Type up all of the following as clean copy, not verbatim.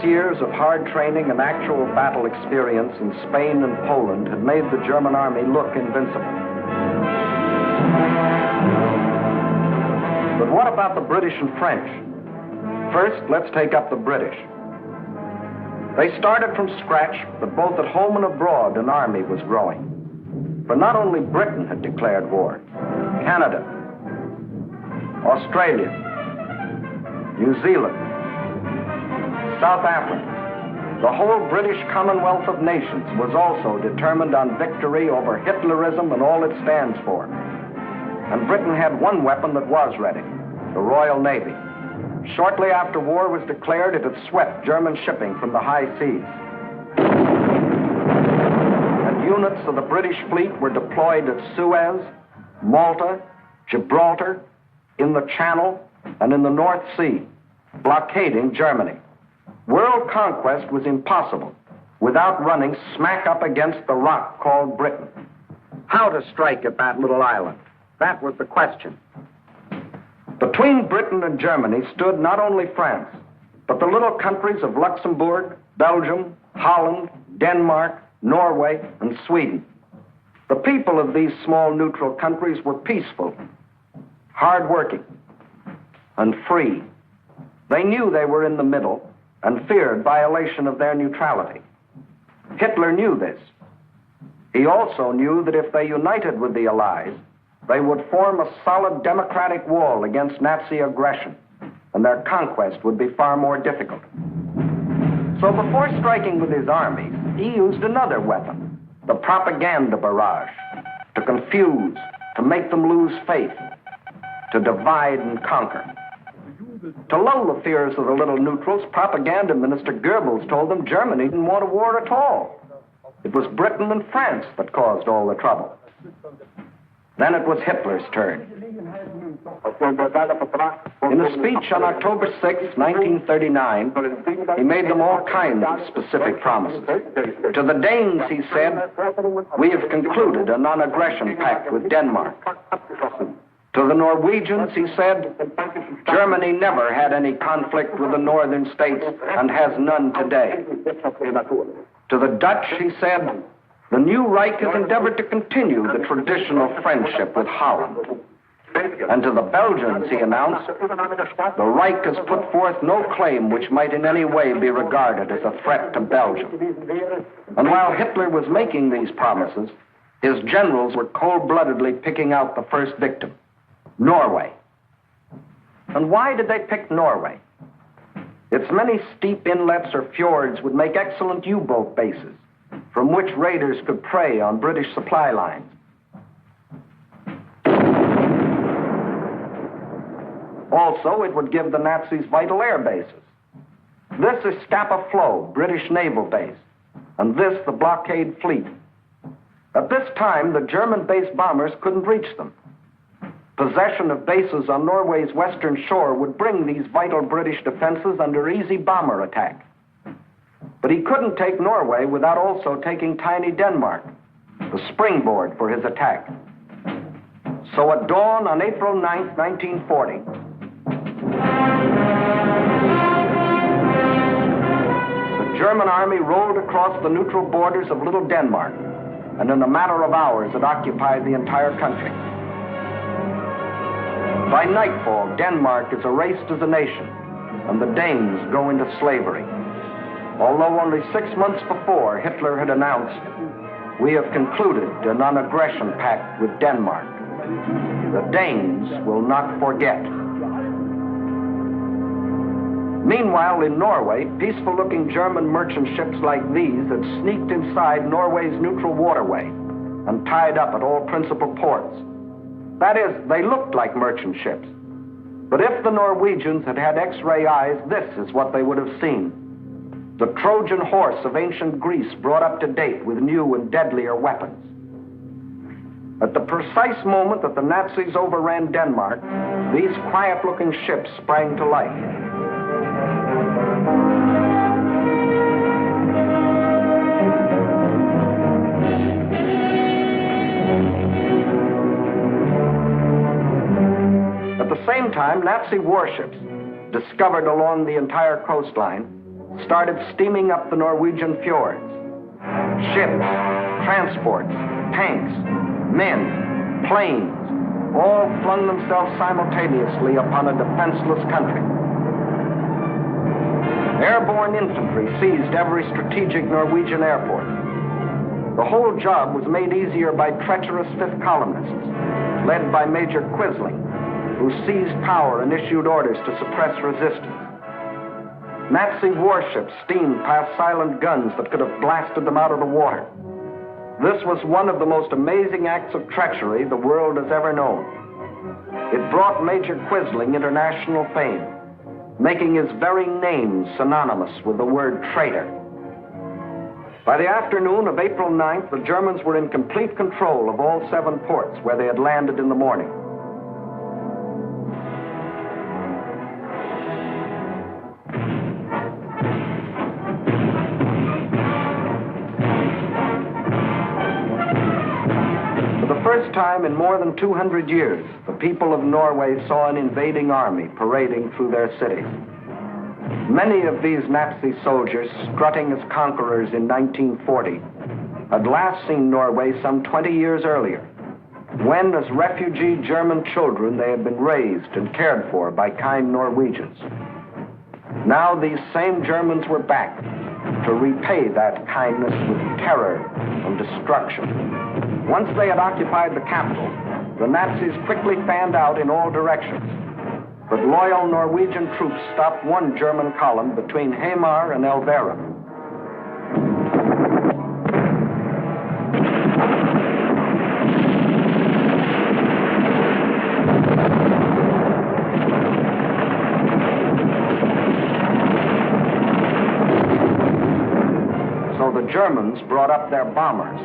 Years of hard training and actual battle experience in Spain and Poland had made the German army look invincible. But what about the British and French? First, let's take up the British. They started from scratch, but both at home and abroad, an army was growing. For not only Britain had declared war, Canada, Australia, New Zealand, South Africa, the whole British Commonwealth of Nations was also determined on victory over Hitlerism and all it stands for. And Britain had one weapon that was ready, the Royal Navy. Shortly after war was declared, it had swept German shipping from the high seas. And units of the British fleet were deployed at Suez, Malta, Gibraltar, in the Channel, and in the North Sea, blockading Germany. World conquest was impossible without running smack up against the rock called Britain. How to strike at that little island? That was the question. Between Britain and Germany stood not only France, but the little countries of Luxembourg, Belgium, Holland, Denmark, Norway, and Sweden. The people of these small neutral countries were peaceful, hard-working, and free. They knew they were in the middle and feared violation of their neutrality. Hitler knew this. He also knew that if they united with the Allies, they would form a solid democratic wall against Nazi aggression, and their conquest would be far more difficult. So before striking with his armies, he used another weapon, the propaganda barrage, to confuse, to make them lose faith, to divide and conquer. To lull the fears of the little neutrals, propaganda minister Goebbels told them Germany didn't want a war at all. It was Britain and France that caused all the trouble. Then it was Hitler's turn. In a speech on October 6, 1939, he made them all kinds of specific promises. To the Danes, he said, "We have concluded a non-aggression pact with Denmark." To the Norwegians, he said, "Germany never had any conflict with the northern states and has none today." To the Dutch, he said, "The new Reich has endeavored to continue the traditional friendship with Holland." And to the Belgians, he announced, "The Reich has put forth no claim which might in any way be regarded as a threat to Belgium." And while Hitler was making these promises, his generals were cold-bloodedly picking out the first victim, Norway. And why did they pick Norway? Its many steep inlets or fjords would make excellent U-boat bases from which raiders could prey on British supply lines. Also, it would give the Nazis vital air bases. This is Scapa Flow, British naval base, and this the blockade fleet. At this time, the German-based bombers couldn't reach them. Possession of bases on Norway's western shore would bring these vital British defenses under easy bomber attack. But he couldn't take Norway without also taking tiny Denmark, the springboard for his attack. So at dawn on April 9th, 1940, the German army rolled across the neutral borders of Little Denmark, and in a matter of hours it occupied the entire country. By nightfall, Denmark is erased as a nation, and the Danes go into slavery. Although only 6 months before, Hitler had announced, "We have concluded a non-aggression pact with Denmark. The Danes will not forget." Meanwhile, in Norway, peaceful-looking German merchant ships like these had sneaked inside Norway's neutral waterway and tied up at all principal ports. That is, they looked like merchant ships. But if the Norwegians had had X-ray eyes, this is what they would have seen. The Trojan horse of ancient Greece brought up to date with new and deadlier weapons. At the precise moment that the Nazis overran Denmark, these quiet-looking ships sprang to life. At the same time, Nazi warships, discovered along the entire coastline, started steaming up the Norwegian fjords. Ships, transports, tanks, men, planes, all flung themselves simultaneously upon a defenseless country. Airborne infantry seized every strategic Norwegian airport. The whole job was made easier by treacherous fifth columnists, led by Major Quisling, who seized power and issued orders to suppress resistance. Nazi warships steamed past silent guns that could have blasted them out of the water. This was one of the most amazing acts of treachery the world has ever known. It brought Major Quisling international fame, making his very name synonymous with the word traitor. By the afternoon of April 9th, the Germans were in complete control of all 7 ports where they had landed in the morning. For the first time in more than 200 years, the people of Norway saw an invading army parading through their cities. Many of these Nazi soldiers, strutting as conquerors in 1940, had last seen Norway some 20 years earlier, when, as refugee German children, they had been raised and cared for by kind Norwegians. Now these same Germans were back to repay that kindness with terror and destruction. Once they had occupied the capital, the Nazis quickly fanned out in all directions. But loyal Norwegian troops stopped one German column between Hamar and Elverum. So the Germans brought up their bombers.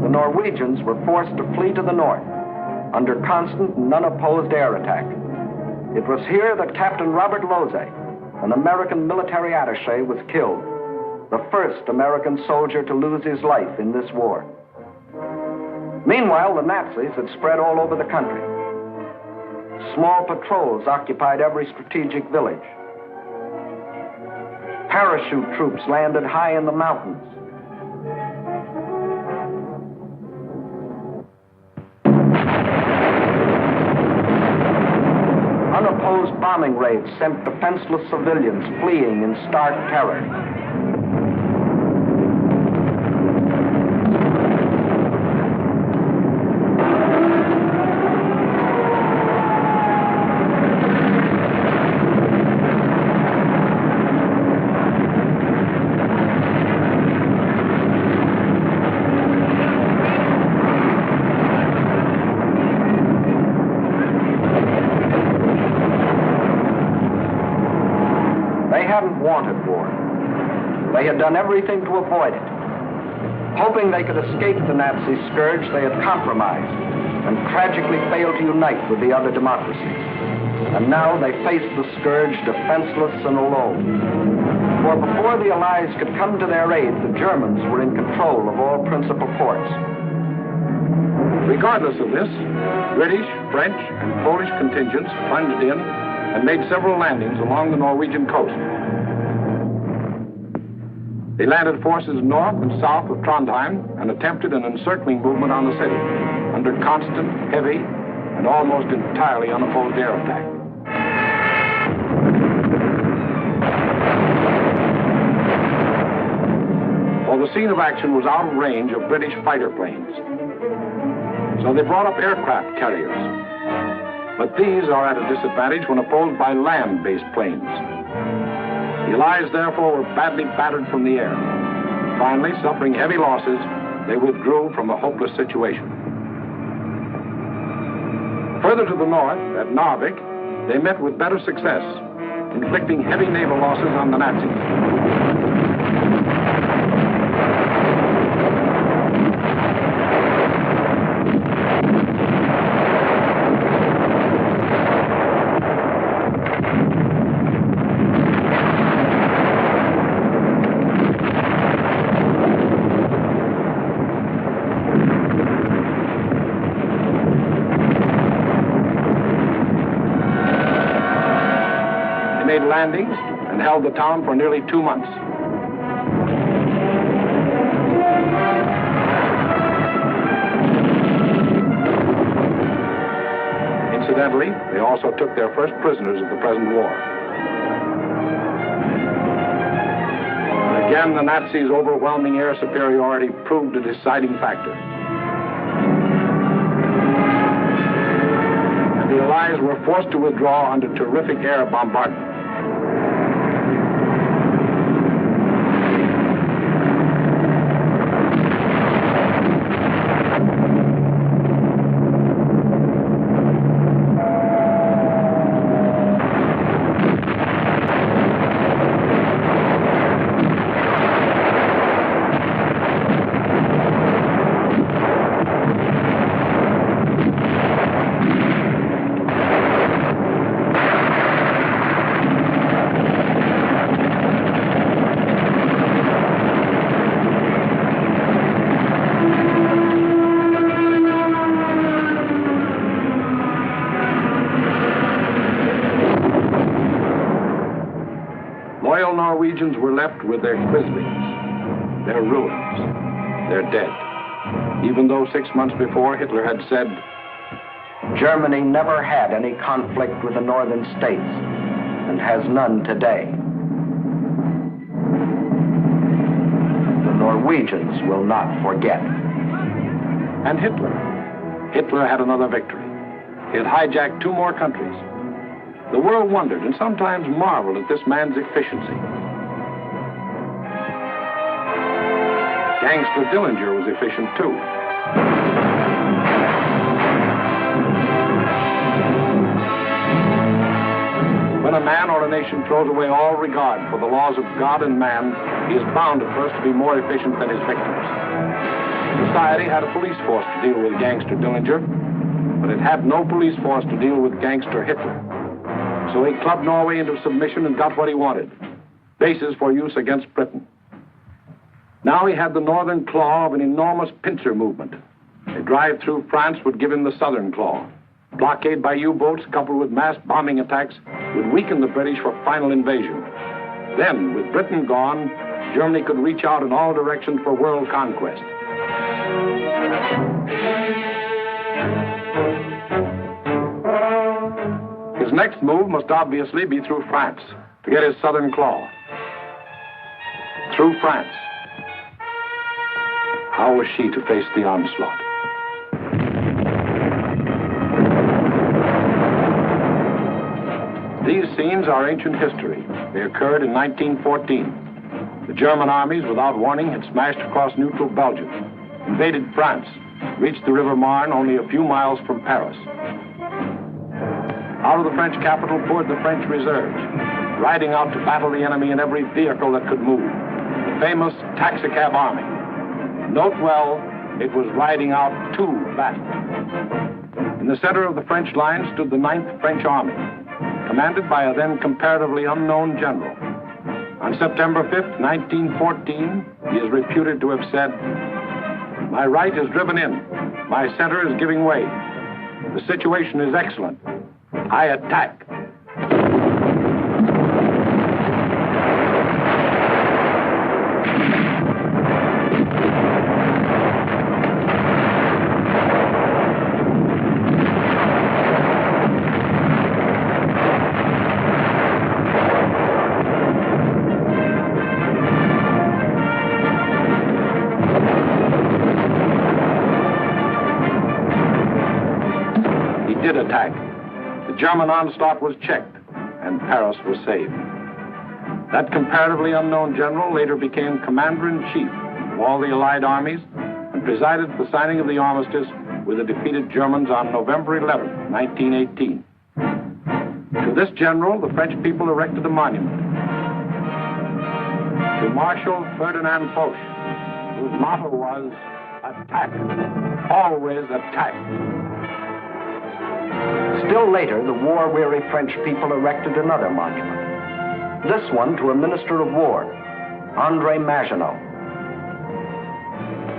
Norwegians were forced to flee to the north under constant and unopposed air attack. It was here that Captain Robert Lose, an American military attaché, was killed, the first American soldier to lose his life in this war. Meanwhile, the Nazis had spread all over the country. Small patrols occupied every strategic village. Parachute troops landed high in the mountains. Unopposed bombing raids sent defenseless civilians fleeing in stark terror. They hadn't wanted war. They had done everything to avoid it. Hoping they could escape the Nazi scourge, they had compromised and tragically failed to unite with the other democracies. And now they faced the scourge defenseless and alone. For before the Allies could come to their aid, the Germans were in control of all principal ports. Regardless of this, British, French, and Polish contingents plunged in and made several landings along the Norwegian coast. They landed forces north and south of Trondheim and attempted an encircling movement on the city under constant, heavy, and almost entirely unopposed air attack. Well, the scene of action was out of range of British fighter planes. So they brought up aircraft carriers. But these are at a disadvantage when opposed by land-based planes. The Allies, therefore, were badly battered from the air. Finally, suffering heavy losses, they withdrew from a hopeless situation. Further to the north, at Narvik, they met with better success, inflicting heavy naval losses on the Nazis. Landings and held the town for nearly 2 months. Incidentally, they also took their first prisoners of the present war. Again, the Nazis' overwhelming air superiority proved a deciding factor. And the Allies were forced to withdraw under terrific air bombardment. Norwegians were left with their Quislings, their ruins, their dead. Even though 6 months before Hitler had said, Germany never had any conflict with the northern states and has none today. The Norwegians will not forget. And Hitler had another victory. He had hijacked 2 more countries. The world wondered and sometimes marveled at this man's efficiency. Gangster Dillinger was efficient too. When a man or a nation throws away all regard for the laws of God and man, he is bound at first to be more efficient than his victims. Society had a police force to deal with Gangster Dillinger, but it had no police force to deal with Gangster Hitler. So he clubbed Norway into submission and got what he wanted, bases for use against Britain. Now he had the northern claw of an enormous pincer movement. A drive through France would give him the southern claw. Blockade by U-boats coupled with mass bombing attacks would weaken the British for final invasion. Then, with Britain gone, Germany could reach out in all directions for world conquest. His next move must obviously be through France to get his southern claw. Through France. How was she to face the onslaught? These scenes are ancient history. They occurred in 1914. The German armies, without warning, had smashed across neutral Belgium, invaded France, reached the River Marne only a few miles from Paris. Out of the French capital poured the French reserves, riding out to battle the enemy in every vehicle that could move. The famous taxicab army. Note well, it was riding out to battle. In the center of the French line stood the 9th French Army, commanded by a then comparatively unknown general. On September 5th, 1914, he is reputed to have said, "My right is driven in. My center is giving way. The situation is excellent. I attack." Did attack. The German onslaught was checked, and Paris was saved. That comparatively unknown general later became commander-in-chief of all the Allied armies and presided at the signing of the armistice with the defeated Germans on November 11, 1918. To this general, the French people erected a monument. To Marshal Ferdinand Foch, whose motto was, "Attack, always attack." Still later, the war-weary French people erected another monument. This one to a minister of war, André Maginot.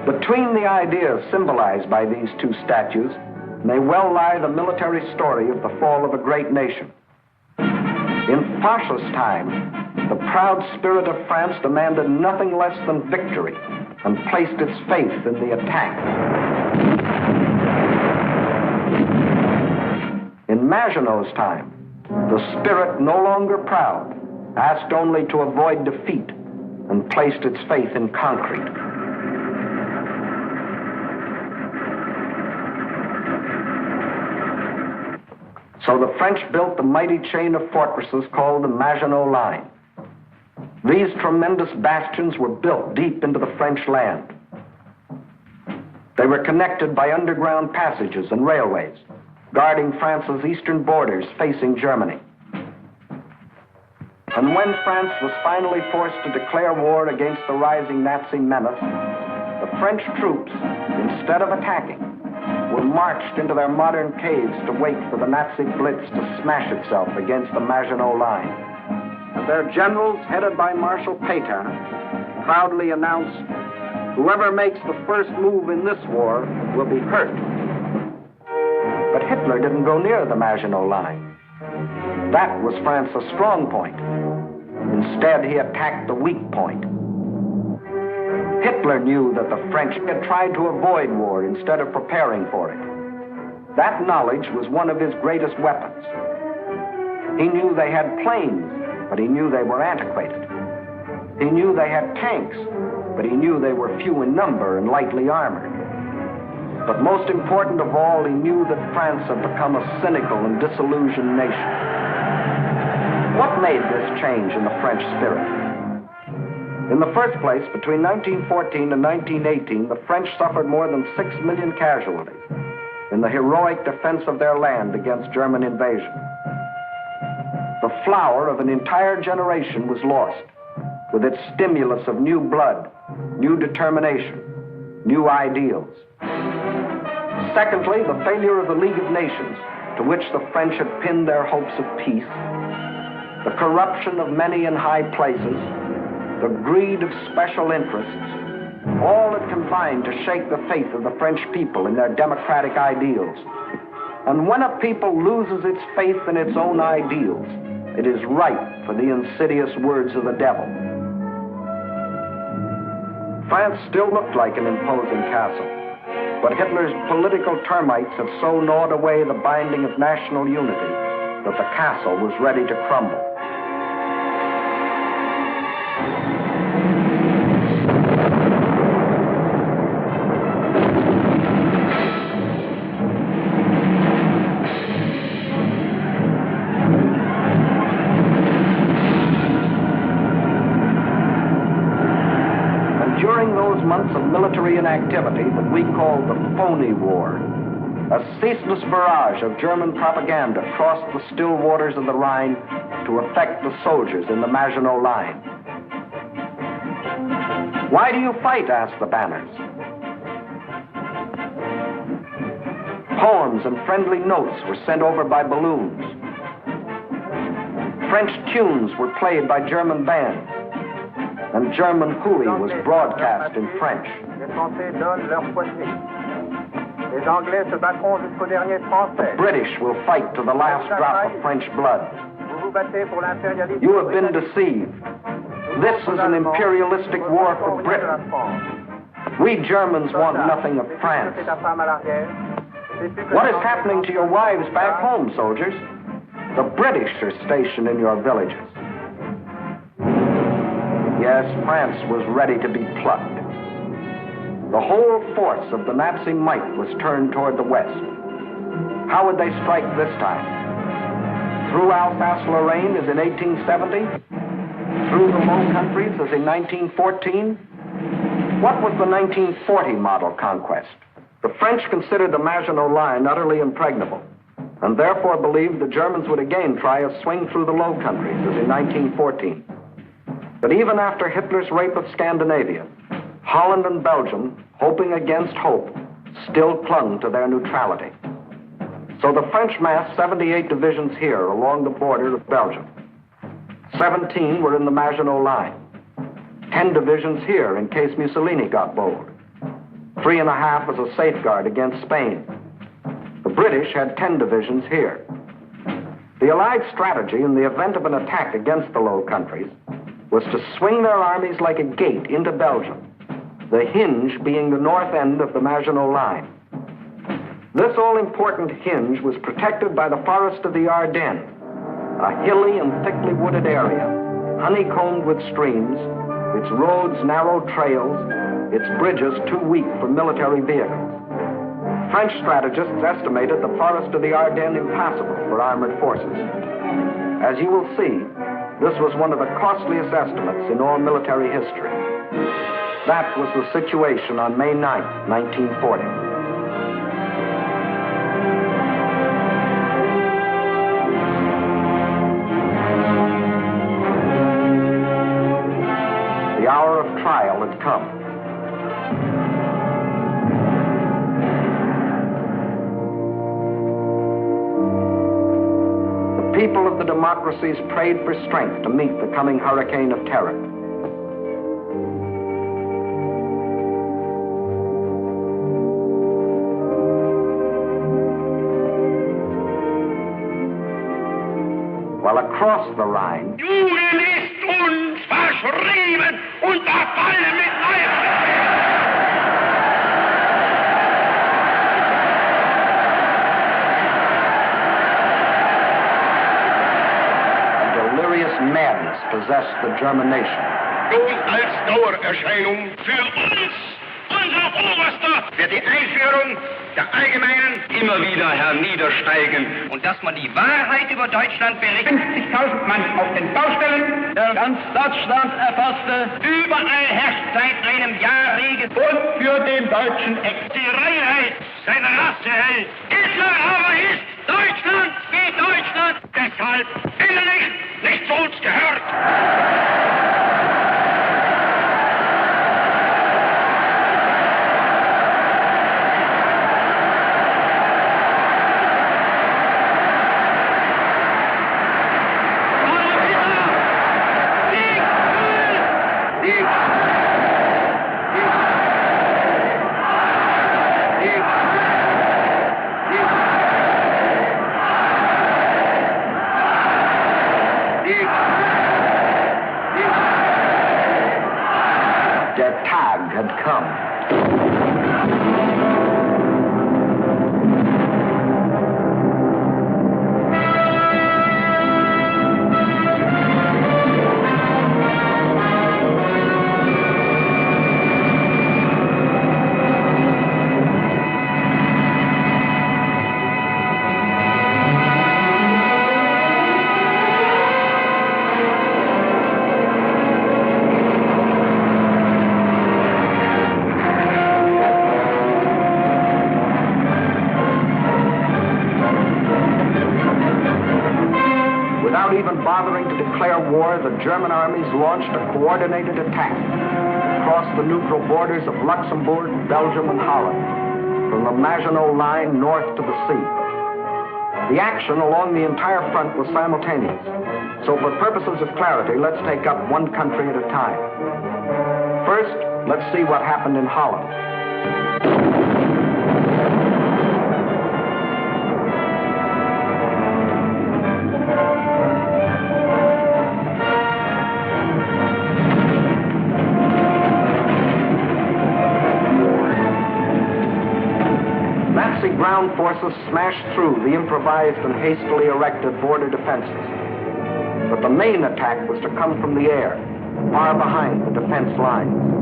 Between the ideas symbolized by these two statues may well lie the military story of the fall of a great nation. In Foch's time, the proud spirit of France demanded nothing less than victory and placed its faith in the attack. In Maginot's time, the spirit, no longer proud, asked only to avoid defeat and placed its faith in concrete. So the French built the mighty chain of fortresses called the Maginot Line. These tremendous bastions were built deep into the French land. They were connected by underground passages and railways, guarding France's eastern borders facing Germany. And when France was finally forced to declare war against the rising Nazi menace, the French troops, instead of attacking, were marched into their modern caves to wait for the Nazi blitz to smash itself against the Maginot Line. And their generals, headed by Marshal Pétain, proudly announced, "Whoever makes the first move in this war will be hurt." But Hitler didn't go near the Maginot Line. That was France's strong point. Instead, he attacked the weak point. Hitler knew that the French had tried to avoid war instead of preparing for it. That knowledge was one of his greatest weapons. He knew they had planes, but he knew they were antiquated. He knew they had tanks, but he knew they were few in number and lightly armored. But most important of all, he knew that France had become a cynical and disillusioned nation. What made this change in the French spirit? In the first place, between 1914 and 1918, the French suffered more than 6 million casualties in the heroic defense of their land against German invasion. The flower of an entire generation was lost, with its stimulus of new blood, new determination, new ideals. Secondly, the failure of the League of Nations, to which the French had pinned their hopes of peace, the corruption of many in high places, the greed of special interests, all had combined to shake the faith of the French people in their democratic ideals. And when a people loses its faith in its own ideals, it is ripe for the insidious words of the devil. France still looked like an imposing castle, but Hitler's political termites had so gnawed away the binding of national unity that the castle was ready to crumble. Months of military inactivity that we called the phony war, a ceaseless barrage of German propaganda crossed the still waters of the Rhine to affect the soldiers in the Maginot Line. Why do you fight? Asked the banners. Poems and friendly notes were sent over by balloons. French tunes were played by German bands, and German hooey was broadcast in French. The British will fight to the last drop of French blood. You have been deceived. This is an imperialistic war for Britain. We Germans want nothing of France. What is happening to your wives back home, soldiers? The British are stationed in your villages. Yes, France was ready to be plucked. The whole force of the Nazi might was turned toward the west. How would they strike this time? Through Alsace-Lorraine as in 1870? Through the Low Countries as in 1914? What was the 1940 model conquest? The French considered the Maginot Line utterly impregnable, and therefore believed the Germans would again try a swing through the Low Countries as in 1914. But even after Hitler's rape of Scandinavia, Holland and Belgium, hoping against hope, still clung to their neutrality. So the French massed 78 divisions here along the border of Belgium. 17 were in the Maginot Line. 10 divisions here in case Mussolini got bold. 3.5 as a safeguard against Spain. The British had 10 divisions here. The Allied strategy in the event of an attack against the Low Countries was to swing their armies like a gate into Belgium, the hinge being the north end of the Maginot Line. This all-important hinge was protected by the forest of the Ardennes, a hilly and thickly wooded area, honeycombed with streams, its roads narrow trails, its bridges too weak for military vehicles. French strategists estimated the forest of the Ardennes impassable for armored forces. As you will see, this was one of the costliest estimates in all military history. That was the situation on May 9th, 1940. The hour of trial had come. The people of the democracies prayed for strength to meet the coming hurricane of terror. While across the Rhine, Juden ist uns verschrieben und verfallen mit a delirious madness possessed the German nation. Nun als Dauererscheinung für uns, unser Oberster, wird die Einführung der allgemeinen immer wieder herniedersteigen. Und dass man die Wahrheit über Deutschland berichtet. 50.000 Mann auf den Baustellen, der ganz Deutschland erfasste. Überall herrscht seit einem Jahr Regen. Und für den deutschen Ex. Die Reinheit seiner Rasse hält. Hitler aber ist Deutschland wie Deutschland. Deshalb innerlich nicht zu uns gehört. Der Tag had come. Without even bothering to declare war, the German armies launched a coordinated attack across the neutral borders of Luxembourg, Belgium, and Holland, from the Maginot Line north to the sea. The action along the entire front was simultaneous. So for purposes of clarity, let's take up one country at a time. First, let's see what happened in Holland. Nazi ground forces smashed through the improvised and hastily erected border defenses. But the main attack was to come from the air, far behind the defense lines.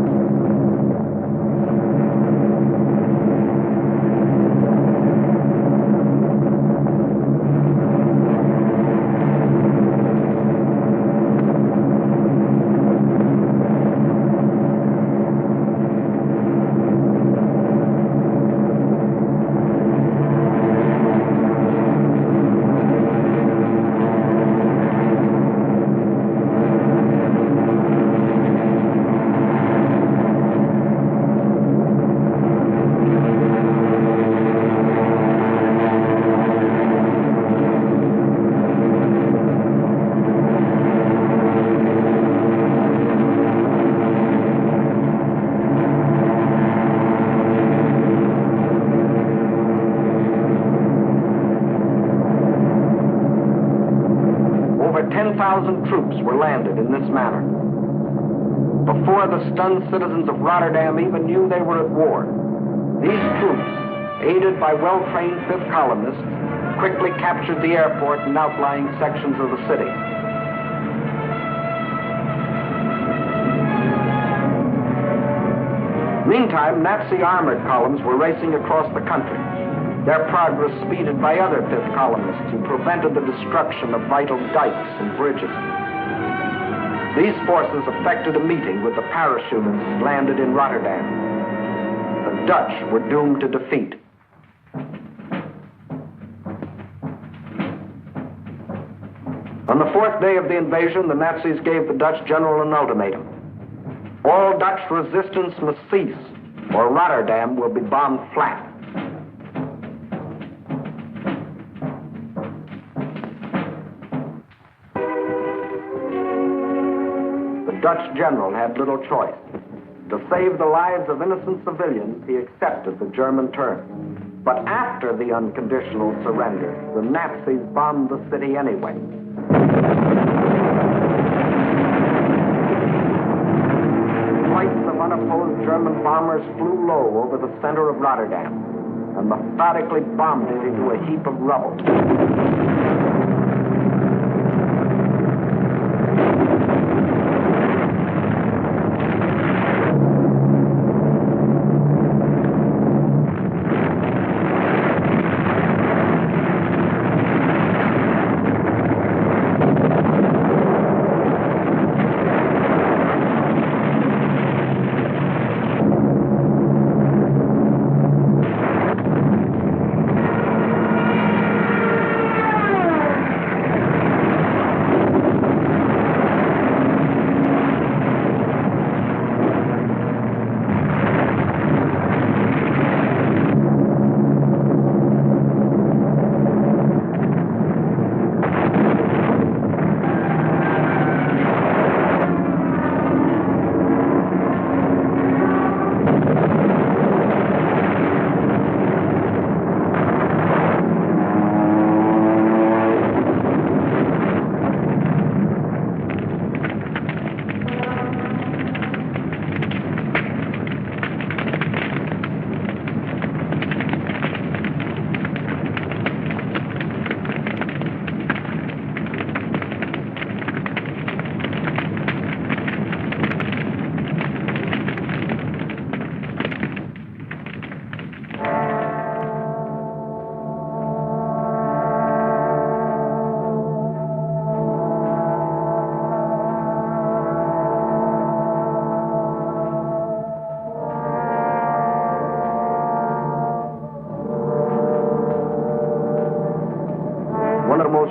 Over 10,000 troops were landed in this manner. Before the stunned citizens of Rotterdam even knew they were at war, these troops, aided by well-trained fifth columnists, quickly captured the airport and outlying sections of the city. Meantime, Nazi armored columns were racing across the country, their progress speeded by other fifth columnists who prevented the destruction of vital dikes and bridges. These forces effected a meeting with the parachutists landed in Rotterdam. The Dutch were doomed to defeat. On the fourth day of the invasion, the Nazis gave the Dutch general an ultimatum. All Dutch resistance must cease, or Rotterdam will be bombed flat. The Dutch general had little choice. To save the lives of innocent civilians, he accepted the German terms. But after the unconditional surrender, the Nazis bombed the city anyway. Flights of unopposed German bombers flew low over the center of Rotterdam and methodically bombed it into a heap of rubble.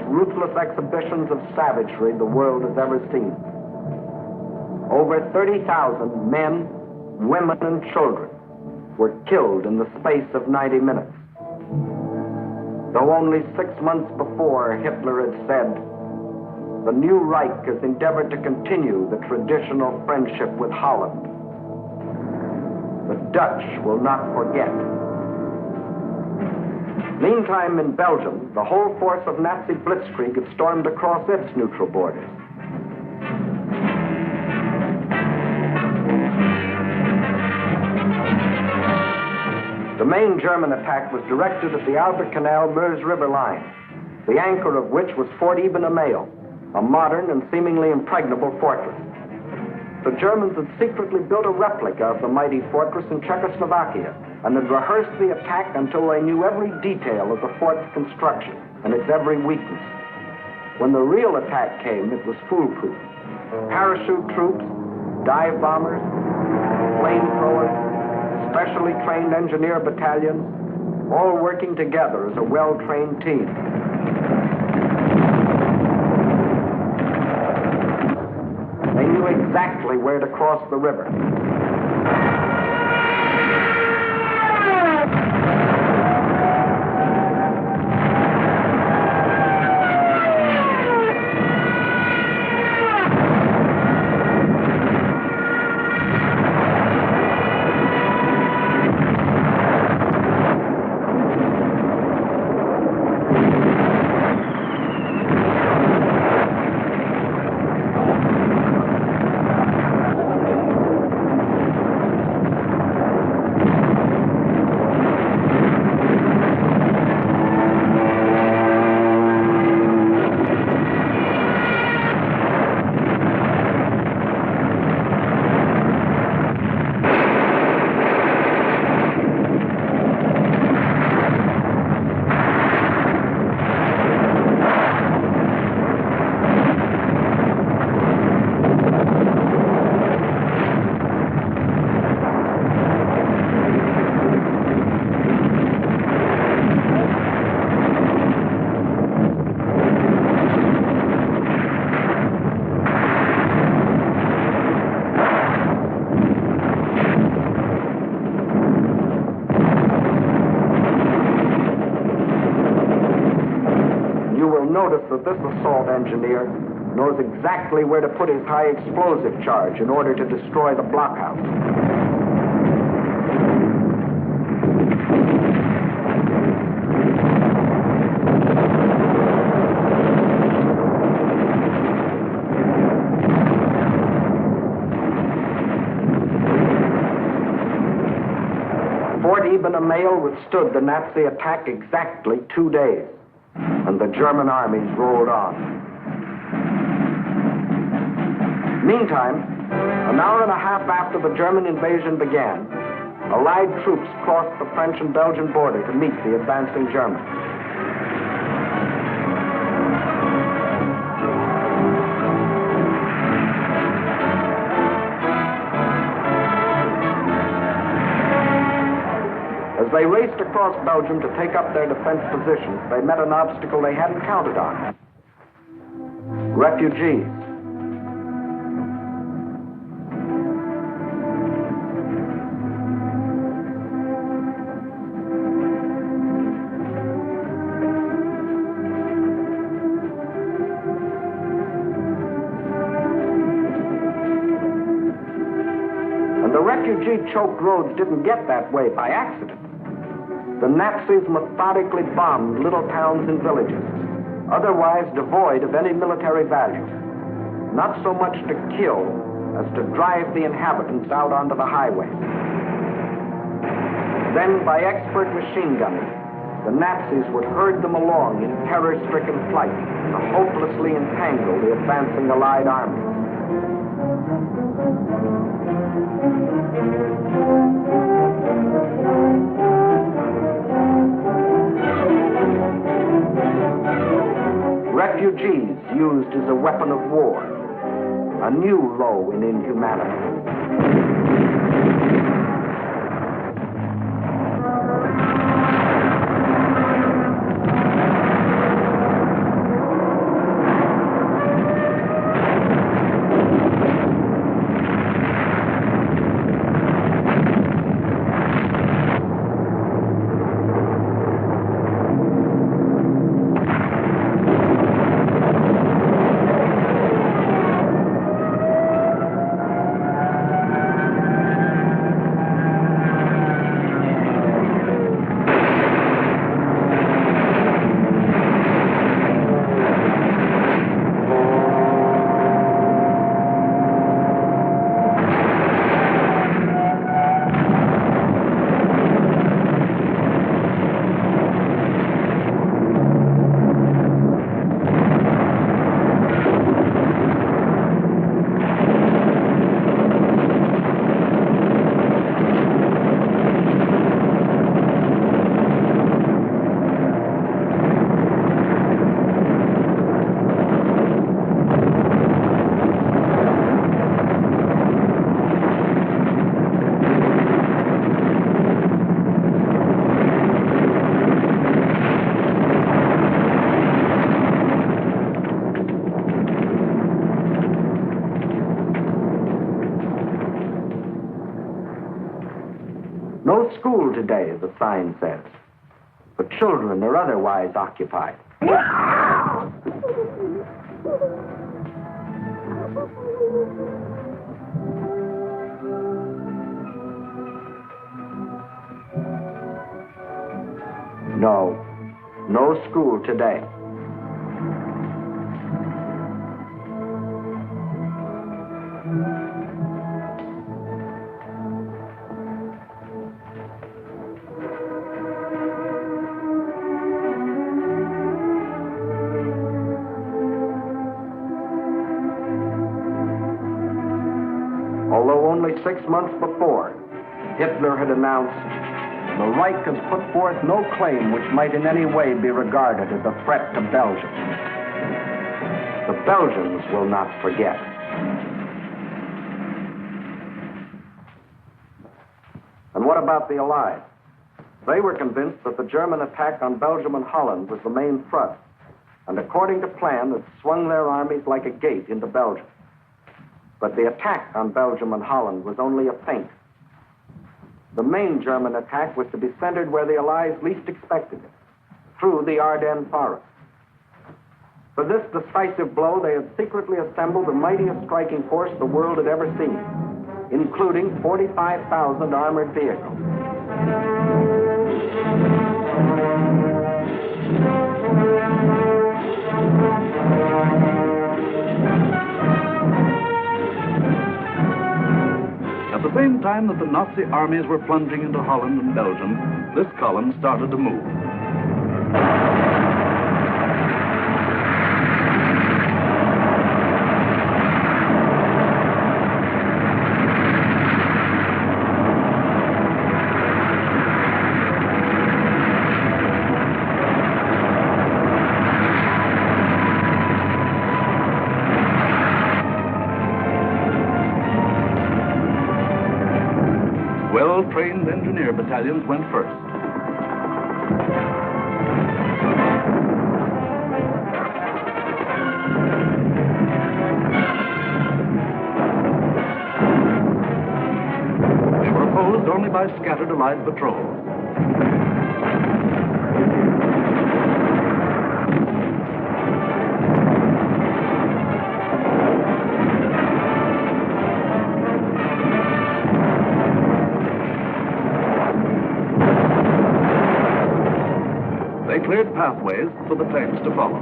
Ruthless exhibitions of savagery the world has ever seen. Over 30,000 men, women, and children were killed in the space of 90 minutes. Though only 6 months before, Hitler had said, "The new Reich has endeavored to continue the traditional friendship with Holland. The Dutch will not forget." Meantime, in Belgium, the whole force of Nazi blitzkrieg had stormed across its neutral borders. The main German attack was directed at the Albert Canal-Meuse River line, the anchor of which was Fort Iben-Amael, a modern and seemingly impregnable fortress. The Germans had secretly built a replica of the mighty fortress in Czechoslovakia and had rehearsed the attack until they knew every detail of the fort's construction and its every weakness. When the real attack came, it was foolproof. Parachute troops, dive bombers, flamethrowers, specially trained engineer battalions, all working together as a well-trained team. They knew exactly where to cross the river. Notice that this assault engineer knows exactly where to put his high explosive charge in order to destroy the blockhouse. Fort Iben-Amael withstood the Nazi attack exactly 2 days. And the German armies rolled on. Meantime, an hour and a half after the German invasion began, Allied troops crossed the French and Belgian border to meet the advancing Germans. As they raced across Belgium to take up their defense positions, they met an obstacle they hadn't counted on. Refugees. And the refugee-choked roads didn't get that way by accident. The Nazis methodically bombed little towns and villages, otherwise devoid of any military value, not so much to kill as to drive the inhabitants out onto the highways. Then, by expert machine gunning, the Nazis would herd them along in terror-stricken flight to hopelessly entangle the advancing Allied armies. Refugees used as a weapon of war, a new low in inhumanity. No school today, the sign says. The children are otherwise occupied. No school today. Although only 6 months before, Hitler had announced, "The Reich has put forth no claim which might in any way be regarded as a threat to Belgium." The Belgians will not forget. And what about the Allies? They were convinced that the German attack on Belgium and Holland was the main thrust, and according to plan, had swung their armies like a gate into Belgium. But the attack on Belgium and Holland was only a feint. The main German attack was to be centered where the Allies least expected it, through the Ardennes forest. For this decisive blow, they had secretly assembled the mightiest striking force the world had ever seen, including 45,000 armored vehicles. At the same time that the Nazi armies were plunging into Holland and Belgium, this column started to move. Well-trained engineer battalions went first. They were opposed only by scattered Allied patrols. They cleared pathways for the tanks to follow.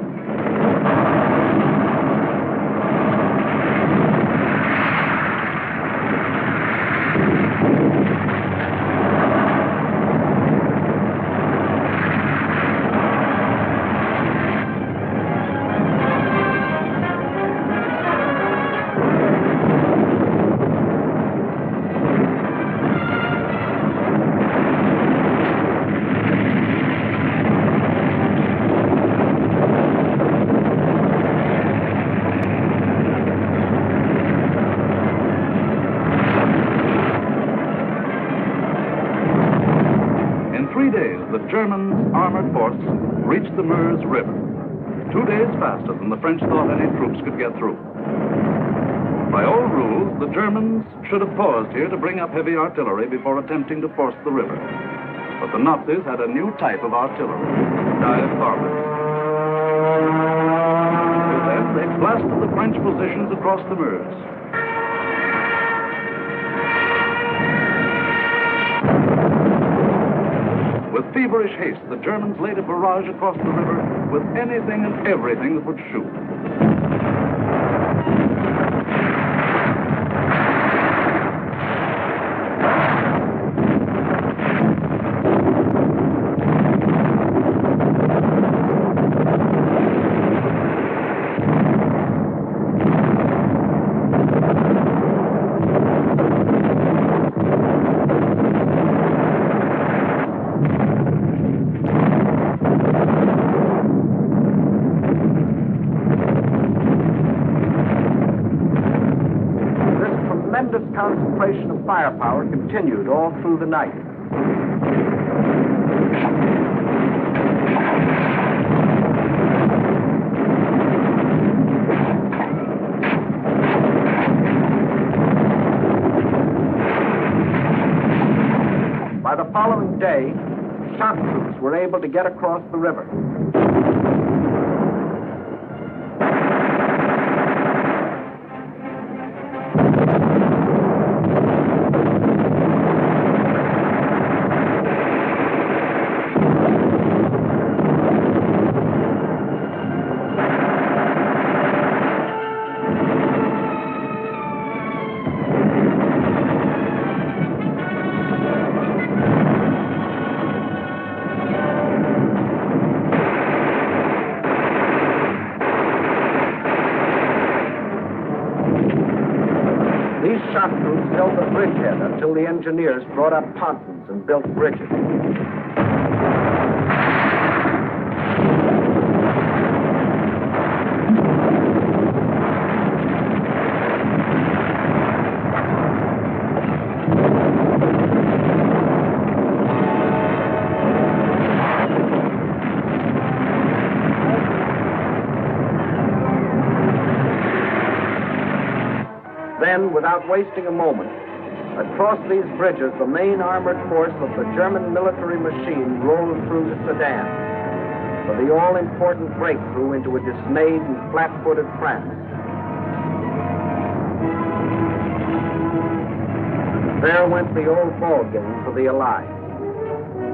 The Germans' armored force reached the Meuse River, 2 days faster than the French thought any troops could get through. By old rules, the Germans should have paused here to bring up heavy artillery before attempting to force the river. But the Nazis had a new type of artillery, dive bombers. With them, they blasted the French positions across the Meuse. With feverish haste, the Germans laid a barrage across the river with anything and everything that would shoot. Concentration of firepower continued all through the night. By the following day, shock troops were able to get across the river. Shock troops held the bridgehead until the engineers brought up pontons and built bridges. Then, without wasting a moment, across these bridges, the main armored force of the German military machine rolled through to Sedan for the all-important breakthrough into a dismayed and flat-footed France. There went the old ball game for the Allies.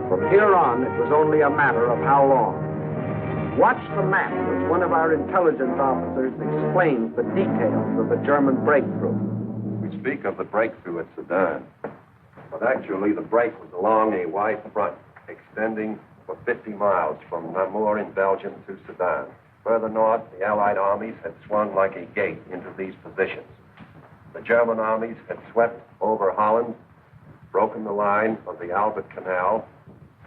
From here on, it was only a matter of how long. Watch the map as one of our intelligence officers explains the details of the German breakthrough. We speak of the breakthrough at Sedan, but actually the break was along a wide front extending for 50 miles from Namur in Belgium to Sedan. Further north, the Allied armies had swung like a gate into these positions. The German armies had swept over Holland, broken the line of the Albert Canal,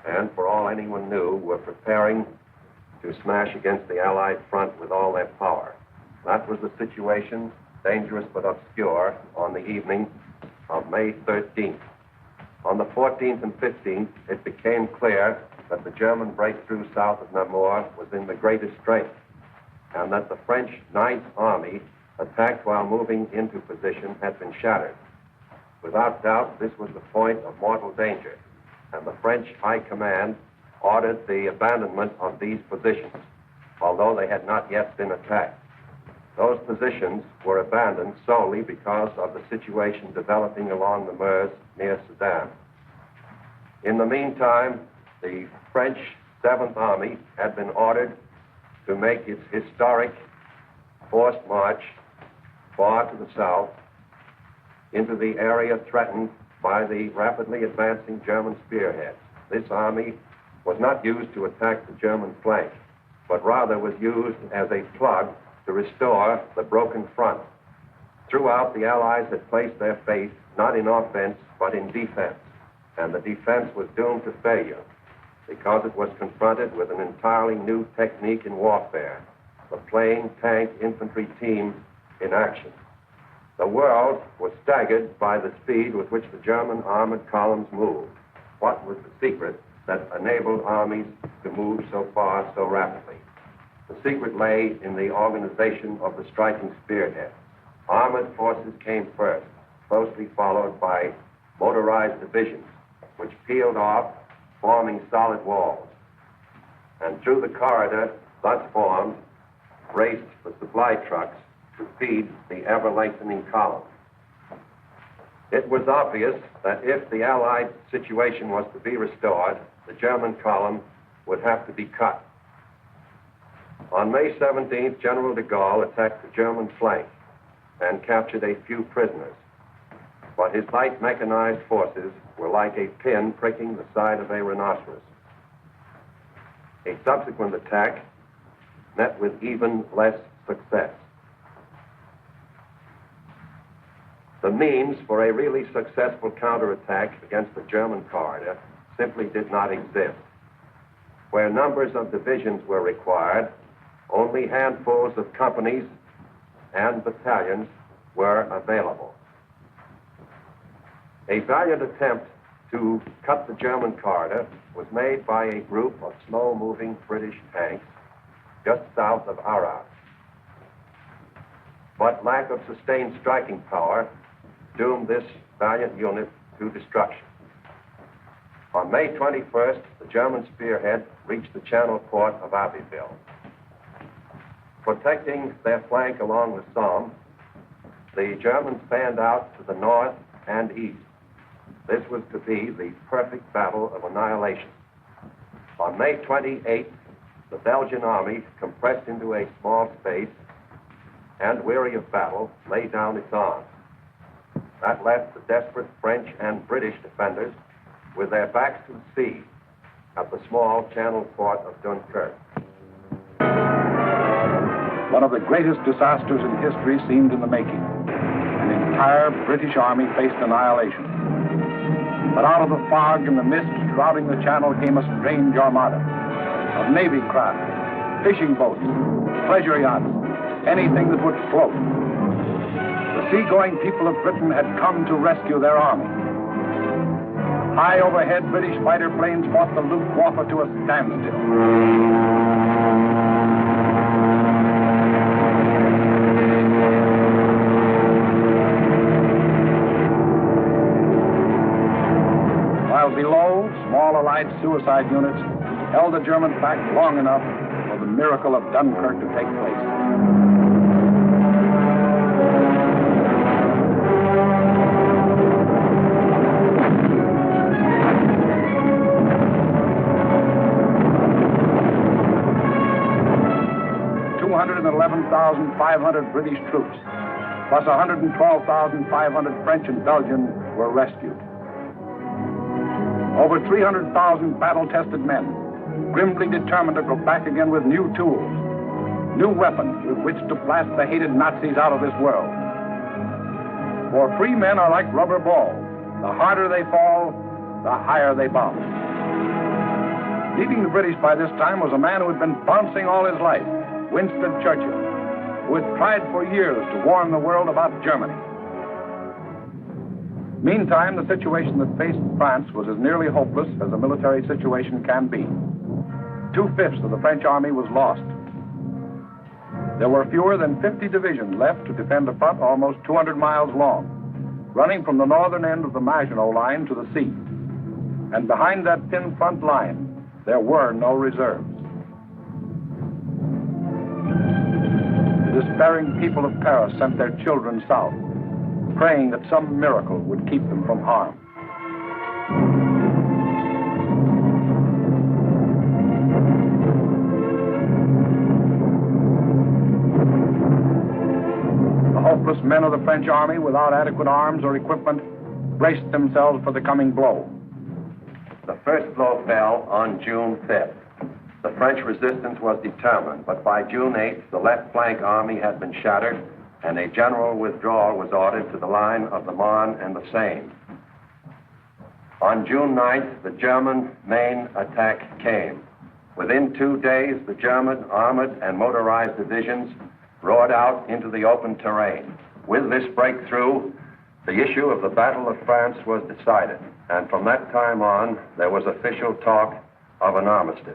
and for all anyone knew, were preparing to smash against the Allied front with all their power. That was the situation, dangerous but obscure, on the evening of May 13th. On the 14th and 15th, it became clear that the German breakthrough south of Namur was in the greatest strength, and that the French Ninth Army, attacked while moving into position, had been shattered. Without doubt, this was the point of mortal danger, and the French High Command ordered the abandonment of these positions, although they had not yet been attacked. Those positions were abandoned solely because of the situation developing along the Meuse near Sedan. In the meantime, the French 7th Army had been ordered to make its historic forced march far to the south into the area threatened by the rapidly advancing German spearheads. This army was not used to attack the German flank, but rather was used as a plug to restore the broken front. Throughout, the Allies had placed their faith not in offense, but in defense, and the defense was doomed to failure because it was confronted with an entirely new technique in warfare, the plain tank infantry team in action. The world was staggered by the speed with which the German armored columns moved. What was the secret that enabled armies to move so far so rapidly? The secret lay in the organization of the striking spearhead. Armored forces came first, closely followed by motorized divisions, which peeled off, forming solid walls. And through the corridor thus formed, raced the supply trucks to feed the ever-lengthening column. It was obvious that if the Allied situation was to be restored, the German column would have to be cut. On May 17th, General de Gaulle attacked the German flank and captured a few prisoners. But his light mechanized forces were like a pin pricking the side of a rhinoceros. A subsequent attack met with even less success. The means for a really successful counterattack against the German corridor simply did not exist. Where numbers of divisions were required, only handfuls of companies and battalions were available. A valiant attempt to cut the German corridor was made by a group of slow-moving British tanks just south of Arras. But lack of sustained striking power doomed this valiant unit to destruction. On May 21st, the German spearhead reached the channel port of Abbeville. Protecting their flank along the Somme, the Germans fanned out to the north and east. This was to be the perfect battle of annihilation. On May 28th, the Belgian army, compressed into a small space and weary of battle, laid down its arms. That left the desperate French and British defenders with their backs to the sea at the small channel port of Dunkirk. One of the greatest disasters in history seemed in the making. An entire British army faced annihilation. But out of the fog and the mist shrouding the channel came a strange armada of navy craft, fishing boats, pleasure yachts, anything that would float. The seagoing people of Britain had come to rescue their army. High overhead, British fighter planes fought the Luftwaffe to a standstill. While below, small Allied suicide units held the Germans back long enough for the miracle of Dunkirk to take place. $211,500 British troops, plus 112,500 French and Belgian were rescued. Over 300,000 battle-tested men, grimly determined to go back again with new tools, new weapons with which to blast the hated Nazis out of this world. For free men are like rubber balls. The harder they fall, the higher they bounce. Leading the British by this time was a man who had been bouncing all his life, Winston Churchill, who had tried for years to warn the world about Germany. Meantime, the situation that faced France was as nearly hopeless as a military situation can be. 2/5 of the French army was lost. There were fewer than 50 divisions left to defend a front almost 200 miles long, running from the northern end of the Maginot Line to the sea. And behind that thin front line, there were no reserves. The despairing people of Paris sent their children south, praying that some miracle would keep them from harm. The hopeless men of the French army, without adequate arms or equipment, braced themselves for the coming blow. The first blow fell on June 5th. The French resistance was determined, but by June 8th, the left flank army had been shattered, and a general withdrawal was ordered to the line of the Marne and the Seine. On June 9th, the German main attack came. Within 2 days, the German armored and motorized divisions roared out into the open terrain. With this breakthrough, the issue of the Battle of France was decided, and from that time on, there was official talk of an armistice.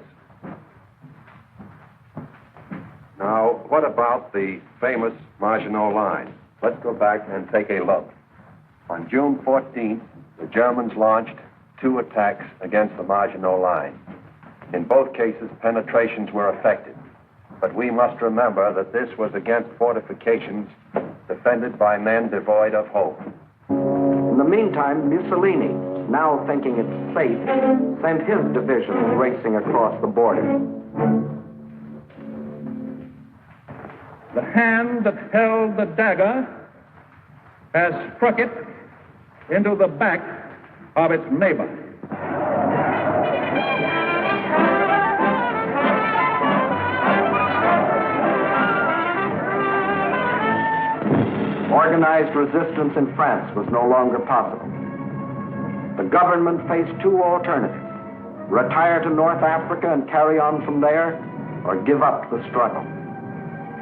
Now, what about the famous Maginot Line? Let's go back and take a look. On June 14th, the Germans launched 2 attacks against the Maginot Line. In both cases, penetrations were effected. But we must remember that this was against fortifications defended by men devoid of hope. In the meantime, Mussolini, now thinking it's safe, sent his division racing across the border. The hand that held the dagger has struck it into the back of its neighbor. Organized resistance in France was no longer possible. The government faced 2 alternatives: retire to North Africa and carry on from there, or give up the struggle.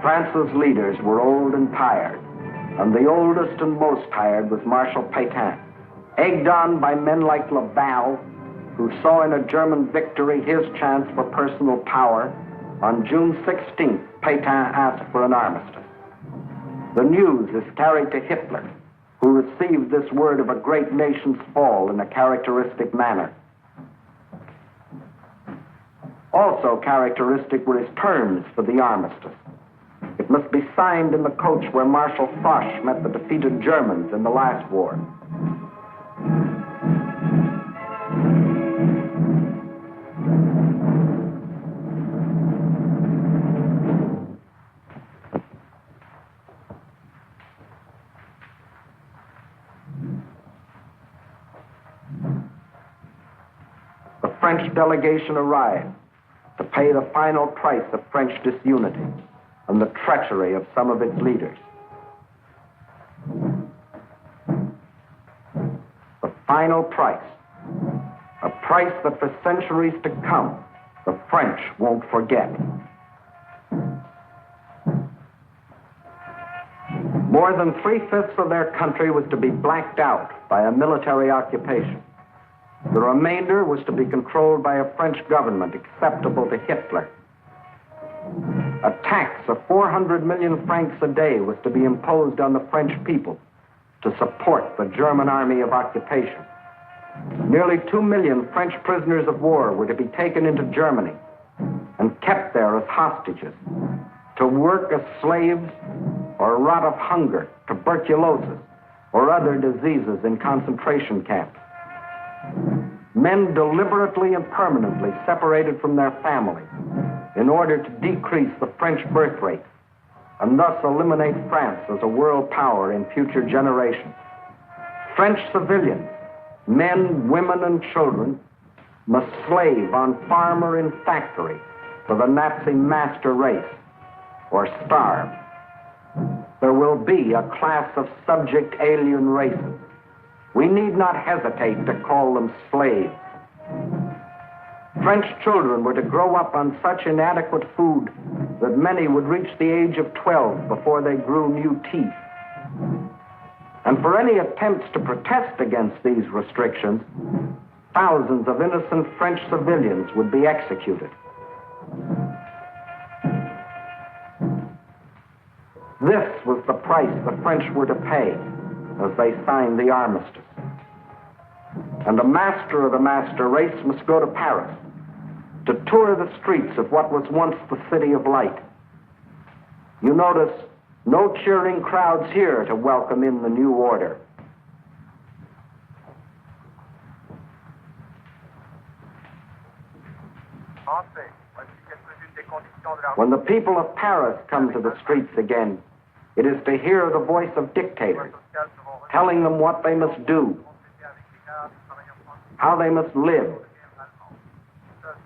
France's leaders were old and tired, and the oldest and most tired was Marshal Pétain. Egged on by men like Laval, who saw in a German victory his chance for personal power, on June 16th, Pétain asked for an armistice. The news is carried to Hitler, who received this word of a great nation's fall in a characteristic manner. Also characteristic were his terms for the armistice. It must be signed in the coach where Marshal Foch met the defeated Germans in the last war. The French delegation arrived to pay the final price of French disunity and the treachery of some of its leaders. The final price, a price that for centuries to come, the French won't forget. More than 3/5 of their country was to be blacked out by a military occupation. The remainder was to be controlled by a French government acceptable to Hitler. A tax of 400 million francs a day was to be imposed on the French people to support the German army of occupation. Nearly 2 million French prisoners of war were to be taken into Germany and kept there as hostages, to work as slaves or rot of hunger, tuberculosis, or other diseases in concentration camps. Men deliberately and permanently separated from their families in order to decrease the French birth rate and thus eliminate France as a world power in future generations. French civilians, men, women, and children, must slave on farm or in factory for the Nazi master race or starve. There will be a class of subject alien races. We need not hesitate to call them slaves. French children were to grow up on such inadequate food that many would reach the age of 12 before they grew new teeth. And for any attempts to protest against these restrictions, thousands of innocent French civilians would be executed. This was the price the French were to pay as they signed the armistice. And a master of the master race must go to Paris to tour the streets of what was once the City of Light. You notice no cheering crowds here to welcome in the new order. When the people of Paris come to the streets again, it is to hear the voice of dictators telling them what they must do, how they must live,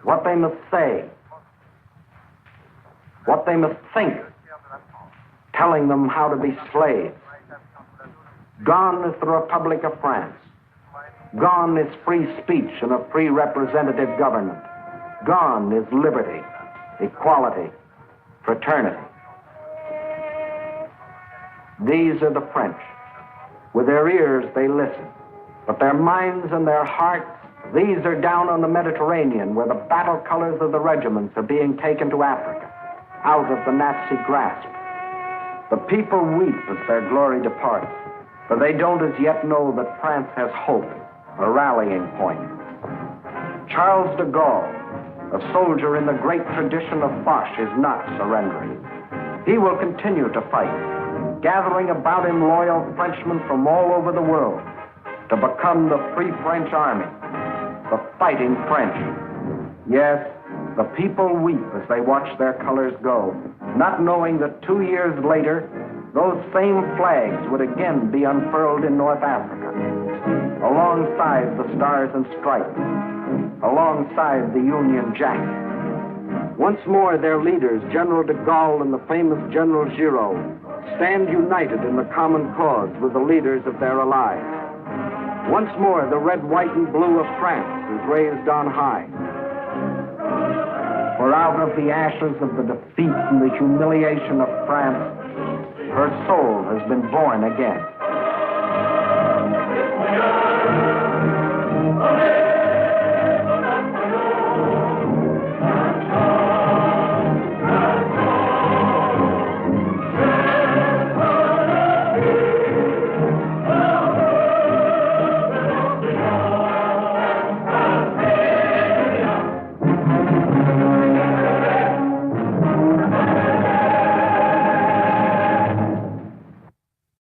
what they must say, what they must think, telling them how to be slaves. Gone is the Republic of France. Gone is free speech and a free representative government. Gone is liberty, equality, fraternity. These are the French. With their ears, they listen. But their minds and their hearts, these are down on the Mediterranean, where the battle colors of the regiments are being taken to Africa, out of the Nazi grasp. The people weep as their glory departs, for they don't as yet know that France has hope, a rallying point. Charles de Gaulle, a soldier in the great tradition of Foch, is not surrendering. He will continue to fight, gathering about him loyal Frenchmen from all over the world to become the Free French Army, the Fighting French. Yes, the people weep as they watch their colors go, not knowing that 2 years later, those same flags would again be unfurled in North Africa, alongside the Stars and Stripes, alongside the Union Jack. Once more, their leaders, General de Gaulle and the famous General Giraud, stand united in the common cause with the leaders of their allies. Once more, the red, white, and blue of France is raised on high. For out of the ashes of the defeat and the humiliation of France, her soul has been born again.